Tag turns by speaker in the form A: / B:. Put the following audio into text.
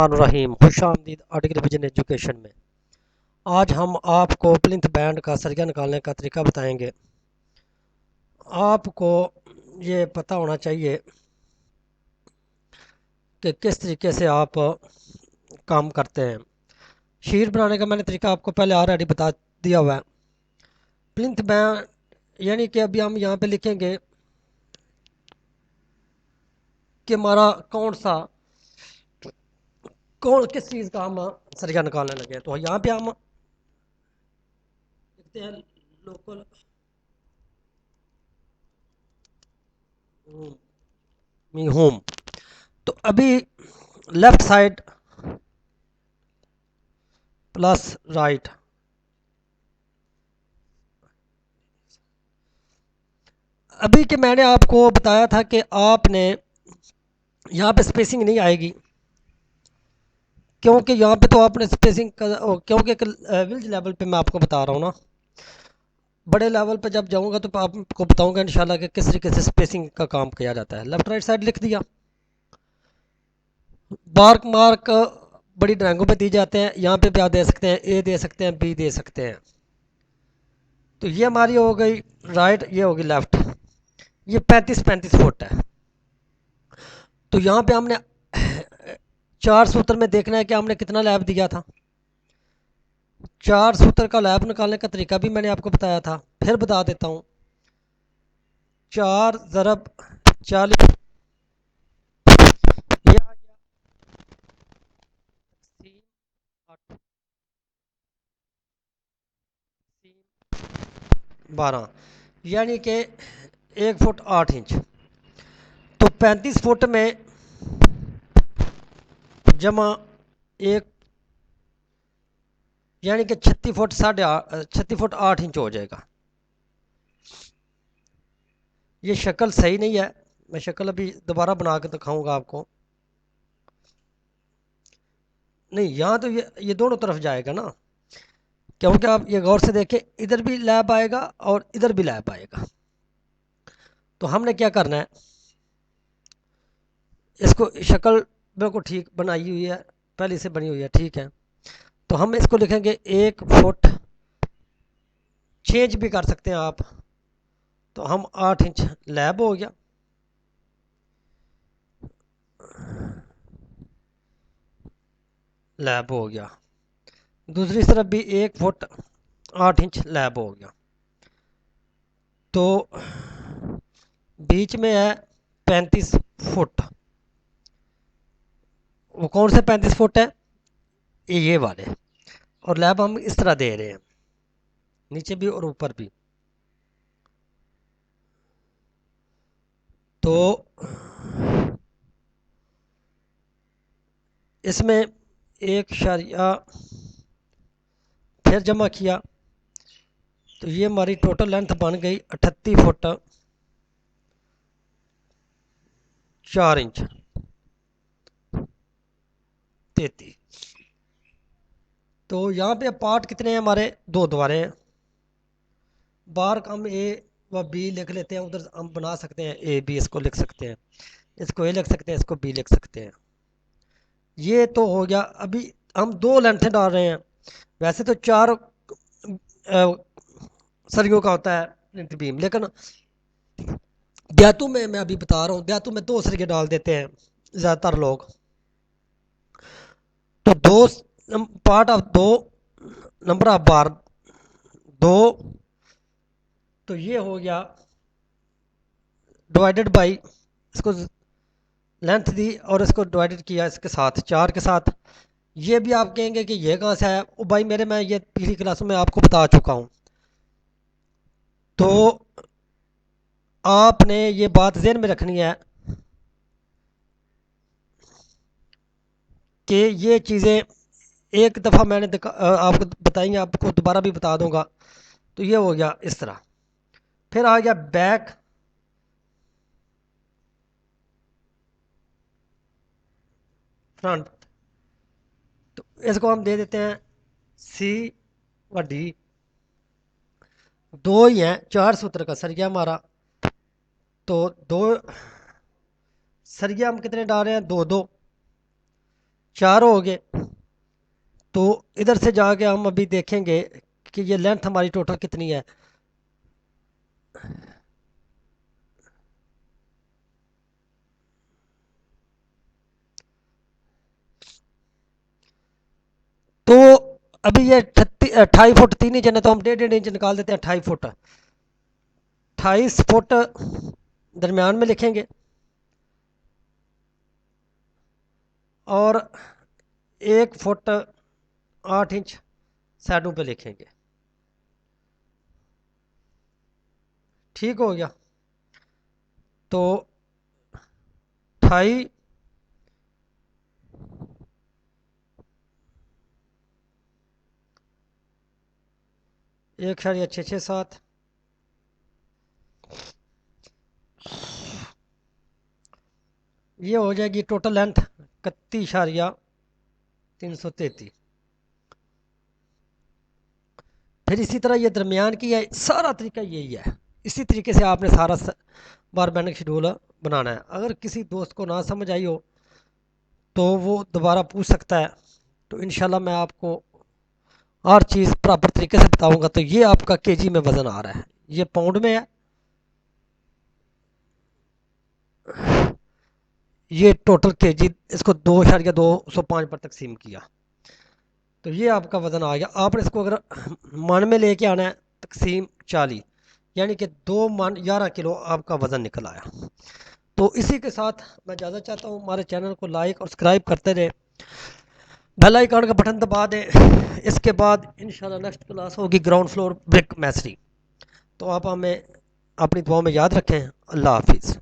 A: रहीम खुशामदीद article vision education में। आज हम आपको प्लिंथ बैंड का सरिया निकालने का तरीका बताएंगे। आपको ये पता होना चाहिए कि किस तरीके से आप काम करते हैं। शीट बनाने का मैंने तरीका आपको पहले ऑलरेडी बता दिया हुआ है। प्लिंथ बैंड यानी कि अभी हम यहाँ पे लिखेंगे कि हमारा कौन किस चीज़ का हम सरिया निकालने लगे, तो यहाँ पे हम लिखते हैं लोकल मी होम। तो अभी लेफ्ट साइड प्लस राइट, अभी के मैंने आपको बताया था कि आपने यहाँ पे स्पेसिंग नहीं आएगी, क्योंकि यहाँ पे तो आपने स्पेसिंग क्योंकि विलेज लेवल पे मैं आपको बता रहा हूँ ना। बड़े लेवल पे जब जाऊँगा तो आपको बताऊँगा इंशाल्लाह कि किस तरीके से स्पेसिंग का काम किया जाता है। लेफ्ट राइट साइड लिख दिया। बार्क मार्क बड़ी ड्राइंगों पे दिए जाते हैं, यहाँ पे भी आप दे सकते हैं, ए दे सकते हैं, बी दे सकते हैं। तो ये हमारी हो गई राइट, ये होगी लेफ्ट। ये 35-35 फुट है। तो यहाँ पे हमने चार सूत्र में देखना है कि हमने कितना लैब दिया था। चार सूत्र का लैब निकालने का तरीका भी मैंने आपको बताया था, फिर बता देता हूँ। 4 × 40, ये आ गया 12, यानी कि 1 फुट 8 इंच। तो 35 फुट में जमा एक, यानी कि 36 फुट 8 इंच हो जाएगा। ये शक्ल सही नहीं है, मैं शक्ल अभी दोबारा बना के दिखाऊंगा आपको। नहीं, यहाँ तो ये दोनों तरफ जाएगा ना, क्योंकि आप ये गौर से देखें, इधर भी लैब आएगा और इधर भी लैब आएगा। तो हमने क्या करना है, इसको शक्ल बिल्कुल ठीक बनाई हुई है, पहले से बनी हुई है, ठीक है। तो हम इसको लिखेंगे 1 फुट, चेंज भी कर सकते हैं आप। तो हम 8 इंच लैब हो गया, लैब हो गया। दूसरी तरफ भी 1 फुट 8 इंच लैब हो गया। तो बीच में है 35 फुट। वो कौन से 35 फुट है, ये वाले। और लैब हम इस तरह दे रहे हैं, नीचे भी और ऊपर भी। तो इसमें एक शरिया फिर जमा किया, तो ये हमारी टोटल लेंथ बन गई 38 फुट 4 इंच 33। तो यहाँ पे पार्ट कितने हैं हमारे, दो द्वारे हैं। बार हम ए व बी लिख लेते हैं, उधर हम बना सकते हैं ए बी, इसको लिख सकते हैं, इसको ए लिख सकते हैं, इसको बी लिख सकते हैं। ये तो हो गया। अभी हम दो लेंथें डाल रहे हैं। वैसे तो चार सरियों का होता है प्लिंथ बीम, लेकिन ब्यातू में मैं अभी बता रहा हूँ, ब्यातू में दो सरिये डाल देते हैं ज़्यादातर लोग। तो दो पार्ट ऑफ दो, नंबर ऑफ बार दो, तो ये हो गया डिवाइडेड बाई, इसको लेंथ दी और इसको डिवाइडेड किया इसके साथ, चार के साथ। ये भी आप कहेंगे कि ये कहाँ से आया, ओ भाई मेरे, मैं ये पिछली क्लास में आपको बता चुका हूँ। तो आपने ये बात ज़हन में रखनी है कि ये चीज़ें एक दफ़ा मैंने आपको बताई, आपको दोबारा भी बता दूंगा। तो ये हो गया इस तरह। फिर आ गया बैक, फ्रंट। तो इसको हम दे देते हैं सी व डी। दो ही हैं, चार सूत्र का सरिया हमारा। तो दो सरिया हम कितने डाल रहे हैं, दो दो, 4 हो गए। तो इधर से जाके हम अभी देखेंगे कि ये लेंथ हमारी टोटल कितनी है। तो अभी ये 28 फुट 3 इंच है ना, तो हम 1.5 इंच निकाल देते हैं। 28 फुट, 28 फुट दरमियान में लिखेंगे और 1 फुट 8 इंच साइडों पे लिखेंगे। ठीक हो गया। तो 28 1.667 ये हो जाएगी टोटल लेंथ 31.333। फिर इसी तरह ये दरमियान की है, सारा तरीका यही है। इसी तरीके से आपने सारा बारबेंडिंग शेड्यूल बनाना है। अगर किसी दोस्त को ना समझ आई हो तो वो दोबारा पूछ सकता है। तो इंशाल्लाह मैं आपको हर चीज़ प्रॉपर तरीके से बताऊंगा। तो ये आपका केजी में वज़न आ रहा है, ये पाउंड में है। ये टोटल केजी, इसको 2.205 पर तकसीम किया तो ये आपका वज़न आ गया। आपने इसको अगर मन में लेके आना है, तकसीम 40, यानी कि 2 मन 11 किलो आपका वज़न निकल आया। तो इसी के साथ मैं ज़्यादा चाहता हूँ हमारे चैनल को लाइक और सब्सक्राइब करते रहे, बेल आइकन का बटन दबा दें। इसके बाद इंशाल्लाह नेक्स्ट क्लास होगी ग्राउंड फ्लोर ब्रिक मैसरी। तो आप हमें अपनी दुआओं में याद रखें। अल्लाह हाफिज़।